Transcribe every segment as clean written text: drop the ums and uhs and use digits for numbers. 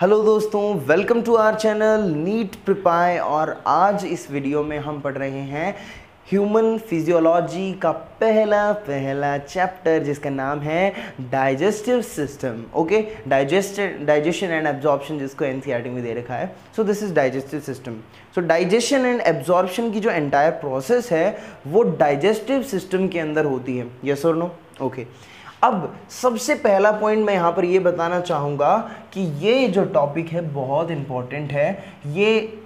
Hello दोस्तों, welcome to our channel NEET prepare. और आज इस वीडियो में हम पढ़ रहे हैं ह्यूमन फिजियोलॉजी का पहला चैप्टर जिसका नाम है digestive system. Okay, digestion and absorption, जिसको एनसीईआरटी में दे रखा है। सो this is digestive system. So digestion and absorption की जो एंटायर प्रोसेस है वो डाइजेस्टिव सिस्टम के अंदर होती है। यस और नो? ओके, अब सबसे पहला पॉइंट मैं यहाँ पर ये बताना चाहूँगा कि ये जो टॉपिक है बहुत इम्पॉर्टेंट है। ये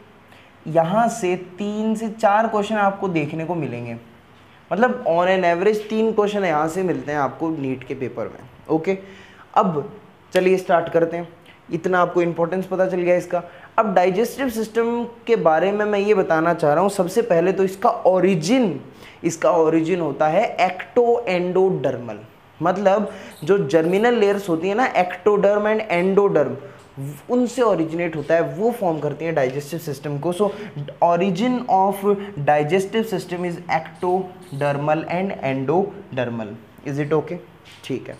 यहाँ से 3 से 4 क्वेश्चन आपको देखने को मिलेंगे, मतलब ऑन एन एवरेज 3 क्वेश्चन यहाँ से मिलते हैं आपको नीट के पेपर में। ओके, अब चलिए स्टार्ट करते हैं। इतना आपको इम्पोर्टेंस पता चल गया इसका। अब डाइजेस्टिव सिस्टम के बारे में मैं ये बताना चाह रहा हूँ। सबसे पहले तो इसका ओरिजिन होता है एक्टो एंडोडर्मल, मतलब जो जर्मिनल लेयर्स होती है ना, एक्टोडर्म एंड एंडोडर्म, उनसे ओरिजिनेट होता है, वो फॉर्म करती हैं डाइजेस्टिव सिस्टम को। So origin of digestive system is ectodermal and endodermal. Is it okay? ठीक है।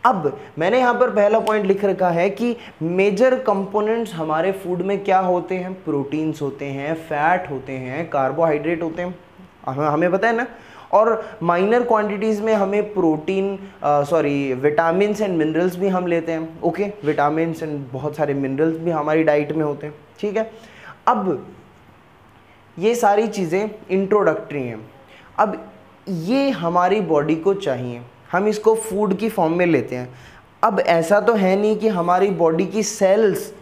अब मैंने यहाँ पर पहला पॉइंट लिख रखा है कि मेजर कंपोनेंट्स हमारे फूड में क्या होते हैं। प्रोटीन्स होते हैं, फैट होते हैं, कार्बोहाइड्रेट होते हैं, हमें पता है ना। और माइनर क्वांटिटीज़ में हमें विटामिन्स एंड मिनरल्स भी हम लेते हैं। ओके, विटामिन्स एंड बहुत सारे मिनरल्स भी हमारी डाइट में होते हैं। ठीक है, अब ये सारी चीज़ें इंट्रोडक्टरी हैं। अब ये हमारी बॉडी को चाहिए, हम इसको फूड की फॉर्म में लेते हैं। अब ऐसा तो है नहीं कि हमारी बॉडी की सेल्स,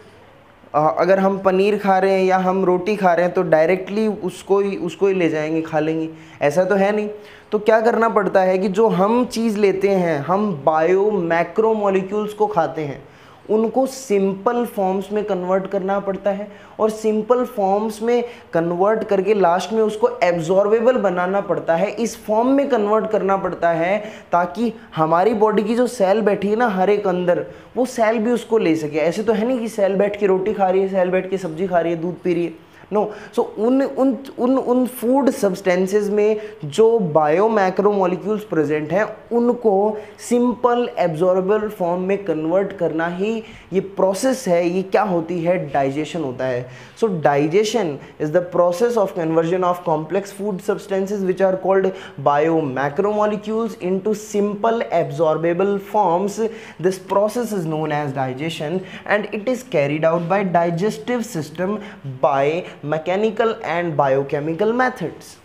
अगर हम पनीर खा रहे हैं या हम रोटी खा रहे हैं तो डायरेक्टली उसको ही ले जाएंगे, खा लेंगे, ऐसा तो है नहीं। तो क्या करना पड़ता है कि जो हम चीज़ लेते हैं, हम बायो मैक्रो मॉलिक्यूल्स को खाते हैं, उनको सिंपल फॉर्म्स में कन्वर्ट करना पड़ता है, और सिंपल फॉर्म्स में कन्वर्ट करके लास्ट में उसको एब्जॉर्बेबल बनाना पड़ता है, इस फॉर्म में कन्वर्ट करना पड़ता है ताकि हमारी बॉडी की जो सेल बैठी है ना हर एक अंदर, वो सेल भी उसको ले सके। ऐसे तो है नहीं कि सेल बैठ के रोटी खा रही है, सेल बैठ के सब्जी खा रही है, दूध पी रही है। नो, सो उन फूड सब्सटेंसेस में जो बायो मैक्रो मॉलिक्यूल्स प्रेजेंट हैं उनको सिंपल एब्जॉर्बेबल फॉर्म में कन्वर्ट करना ही ये प्रोसेस है। ये क्या होती है? डाइजेशन होता है। So digestion is the process of conversion of complex food substances which are called bio macro molecules into simple absorbable forms. This process is known as digestion and it is carried out by digestive system by mechanical and biochemical methods.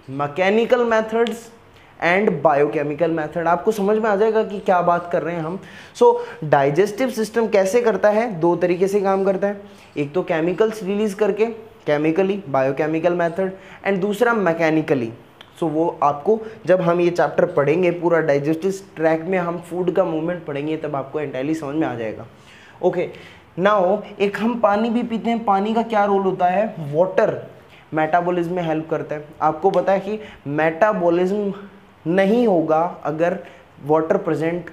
Mechanical methods and biochemical method, आपको समझ में आ जाएगा कि क्या बात कर रहे हैं हम। सो डाइजेस्टिव सिस्टम कैसे करता है? 2 तरीके से काम करता है। एक तो केमिकल्स रिलीज करके, केमिकली बायोकेमिकल मेथड, एंड दूसरा मैकेनिकली। सो वो आपको जब हम ये चैप्टर पढ़ेंगे, पूरा डाइजेस्टिव ट्रैक में हम फूड का मूवमेंट पढ़ेंगे, तब आपको एंटायरली समझ में आ जाएगा। ओके, नाउ एक हम पानी भी पीते हैं, पानी का क्या रोल होता है? वाटर मेटाबॉलिज्म में हेल्प करता है। आपको पता है कि मेटाबॉलिज्म नहीं होगा अगर वाटर प्रेजेंट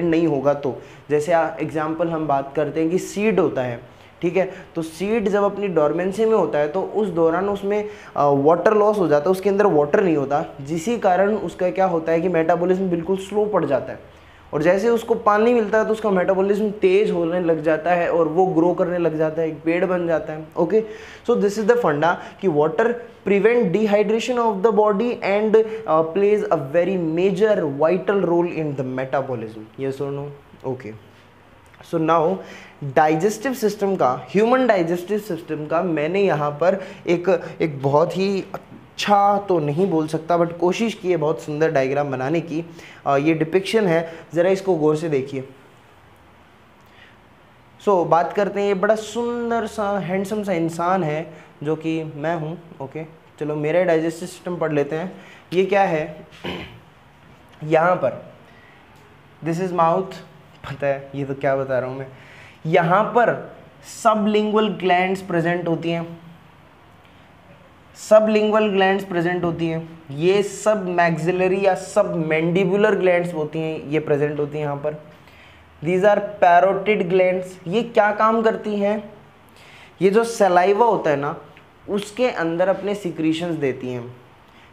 नहीं होगा तो। जैसे एग्जांपल हम बात करते हैं कि सीड होता है, ठीक है, तो सीड जब अपनी डोरमेंसी में होता है तो उस दौरान उसमें वाटर लॉस हो जाता है, उसके अंदर वाटर नहीं होता, जिसी कारण उसका क्या होता है कि मेटाबॉलिज्म बिल्कुल स्लो पड़ जाता है। और जैसे उसको पानी मिलता है तो उसका मेटाबॉलिज्म तेज होने लग जाता है और वो ग्रो करने लग जाता है, एक पेड़ बन जाता है। Okay, so this is the फंडा कि water prevent dehydration of the body and plays a very major vital role in the metabolism. Yes और no? Okay, so now digestive system का, ह्यूमन डाइजेस्टिव सिस्टम का मैंने यहाँ पर एक बहुत ही अच्छा तो नहीं बोल सकता बट कोशिश की है बहुत सुंदर डायग्राम बनाने की। ये डिपिक्शन है, ज़रा इसको गौर से देखिए। सो बात करते हैं, ये बड़ा सुंदर सा हैंडसम सा इंसान है जो कि मैं हूँ। ओके, चलो मेरा डाइजेस्टिव सिस्टम पढ़ लेते हैं। ये क्या है? यहाँ पर दिस इज माउथ, पता है ये तो क्या बता रहा हूँ मैं। यहाँ पर सबलिंगुअल ग्लैंड्स प्रेजेंट होती हैं, सबलिंगुअल ग्लैंड्स प्रेजेंट होती हैं। ये सब मैक्सिलरी या सब मैंडिबुलर ग्लैंड्स होती हैं, ये प्रेजेंट होती हैं यहाँ पर। These are parotid glands. ये क्या काम करती हैं? ये जो सलाइवा होता है ना, उसके अंदर अपने सिक्रीशंस देती हैं।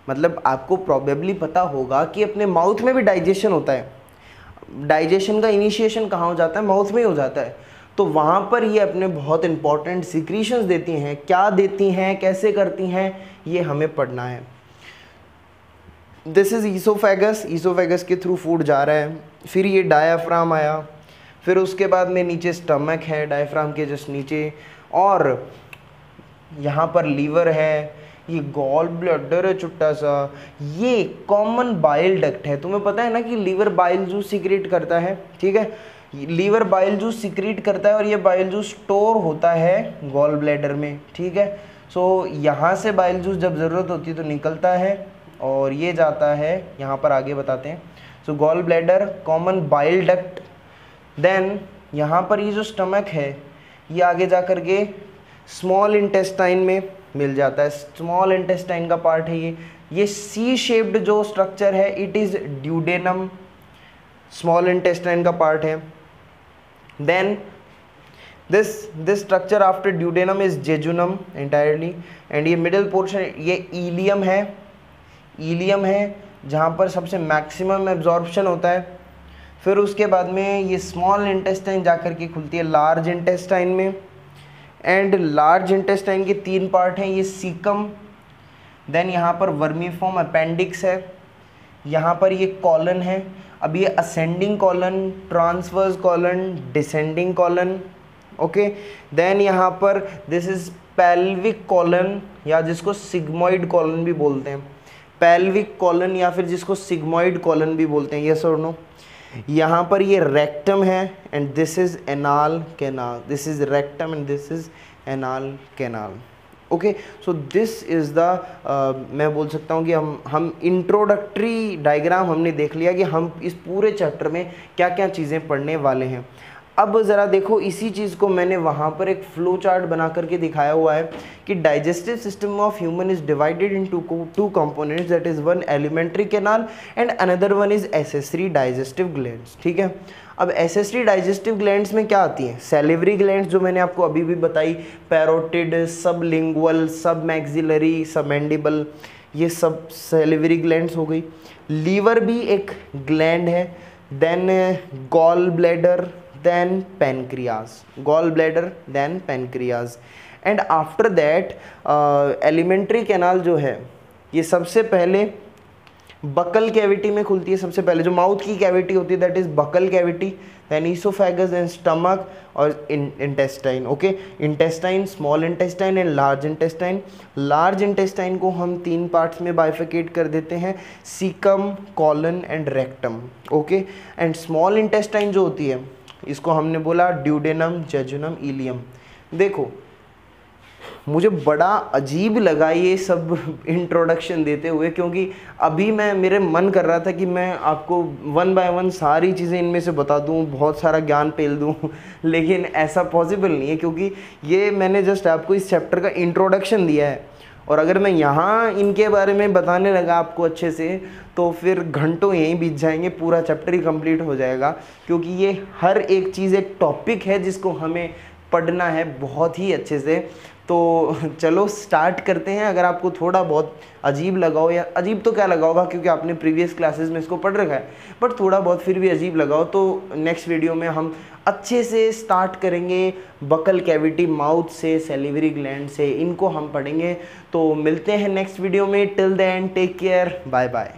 मतलब आपको प्रॉबेबली पता होगा कि अपने माउथ में भी डाइजेशन होता है। डाइजेशन का इनिशिएशन कहाँ हो जाता है? माउथ में ही हो जाता है। तो वहाँ पर ये अपने बहुत इंपॉर्टेंट सिक्रीशंस देती हैं। क्या देती हैं, कैसे करती हैं, ये हमें पढ़ना है। दिस इज़ ईसोफेगस, ईसोफेगस के थ्रू फूड जा रहा है। फिर ये डायाफ्राम आया, फिर उसके बाद में नीचे स्टमक है डायफ्राम के जस्ट नीचे, और यहाँ पर लीवर है, ये गॉल ब्लैडर है छोटा सा, ये कॉमन बाइल डक्ट है। तुम्हें पता है ना कि लीवर बाइल जूस सीक्रेट करता है, ठीक है, लीवर बाइल जूस सीक्रेट करता है और ये बाइल जूस स्टोर होता है गॉल ब्लैडर में, ठीक है। सो यहाँ से बाइल जूस जब ज़रूरत होती है तो निकलता है और ये जाता है, यहाँ पर आगे बताते हैं। So gall bladder, common bile duct, then यहाँ पर ये जो स्टमक है ये आगे जा कर के स्मॉल इंटेस्टाइन में मिल जाता है। स्मॉल इंटेस्टाइन का पार्ट है ये सी शेप्ड जो स्ट्रक्चर है, it is duodenum, small intestine का पार्ट है। Then this structure after duodenum is jejunum entirely, and ये मिडिल पोर्शन ये इलियम है जहाँ पर सबसे मैक्सिमम एब्जॉर्प्शन होता है। फिर उसके बाद में ये स्मॉल इंटेस्टाइन जा कर के खुलती है लार्ज इंटेस्टाइन में, एंड लार्ज इंटेस्टाइन के 3 पार्ट हैं, ये सीकम, देन यहाँ पर वर्मीफॉर्म अपेंडिक्स है, यहाँ पर ये कॉलन है। अब ये ascending colon, transverse colon, descending colon, okay. Then यहाँ पर दिस इज पेल्विक कॉलन, या जिसको सिग्मोइड कॉलन भी बोलते हैं, पेल्विक कॉलन या फिर जिसको सिग्मोइड कॉलन भी बोलते हैं, यस और नो। यहाँ पर ये रेक्टम है and this is anal canal, this is rectum and this is anal canal, okay. So this is the मैं बोल सकता हूँ कि हम इंट्रोडक्टरी डायग्राम हमने देख लिया कि हम इस पूरे चैप्टर में क्या क्या चीज़ें पढ़ने वाले हैं। अब ज़रा देखो, इसी चीज़ को मैंने वहाँ पर एक फ्लो चार्ट बना करके दिखाया हुआ है कि digestive system of human is divided in two components, that is one alimentary canal and another one is accessory digestive glands, ठीक है। अब एसेसरी डाइजेस्टिव ग्लैंड्स में क्या आती हैं, सैलिवरी ग्लैंड्स जो मैंने आपको अभी भी बताई, पैरोटिड, सबलिंगुअल, सब मैक्सिलरी, सब मैंडिबल, ये सब सैलिवरी ग्लैंड्स हो गई। लीवर भी एक ग्लैंड है, then gallbladder, then pancreas, gallbladder, then pancreas, and after that alimentary canal जो है ये सबसे पहले बकल कैविटी में खुलती है। सबसे पहले जो माउथ की कैविटी होती है that is buccal cavity, then oesophagus, then stomach और intestine, okay. Intestine, small intestine and large intestine. Large intestine को हम 3 पार्ट्स में बाइफिकेट कर देते हैं, caecum, colon and rectum, okay. And small intestine जो होती है इसको हमने बोला ड्यूडेनम, जेजुनम, इलियम। देखो मुझे बड़ा अजीब लगा ये सब इंट्रोडक्शन देते हुए, क्योंकि अभी मेरे मन कर रहा था कि मैं आपको 1 बाय 1 सारी चीज़ें इनमें से बता दूं, बहुत सारा ज्ञान पेल दूं, लेकिन ऐसा पॉसिबल नहीं है क्योंकि ये मैंने जस्ट आपको इस चैप्टर का इंट्रोडक्शन दिया है, और अगर मैं यहाँ इनके बारे में बताने लगा आपको अच्छे से तो फिर घंटों यहीं बीत जाएंगे, पूरा चैप्टर ही कंप्लीट हो जाएगा, क्योंकि ये हर एक चीज़ एक टॉपिक है जिसको हमें पढ़ना है बहुत ही अच्छे से। तो चलो स्टार्ट करते हैं। अगर आपको थोड़ा बहुत अजीब लगा हो, या अजीब तो क्या लगा होगा क्योंकि आपने प्रीवियस क्लासेस में इसको पढ़ रखा है, बट थोड़ा बहुत फिर भी अजीब लगा हो तो नेक्स्ट वीडियो में हम अच्छे से स्टार्ट करेंगे बकल कैविटी, माउथ से, सैलिवरी ग्लैंड से, इनको हम पढ़ेंगे। तो मिलते हैं नेक्स्ट वीडियो में। Till then take care, bye bye.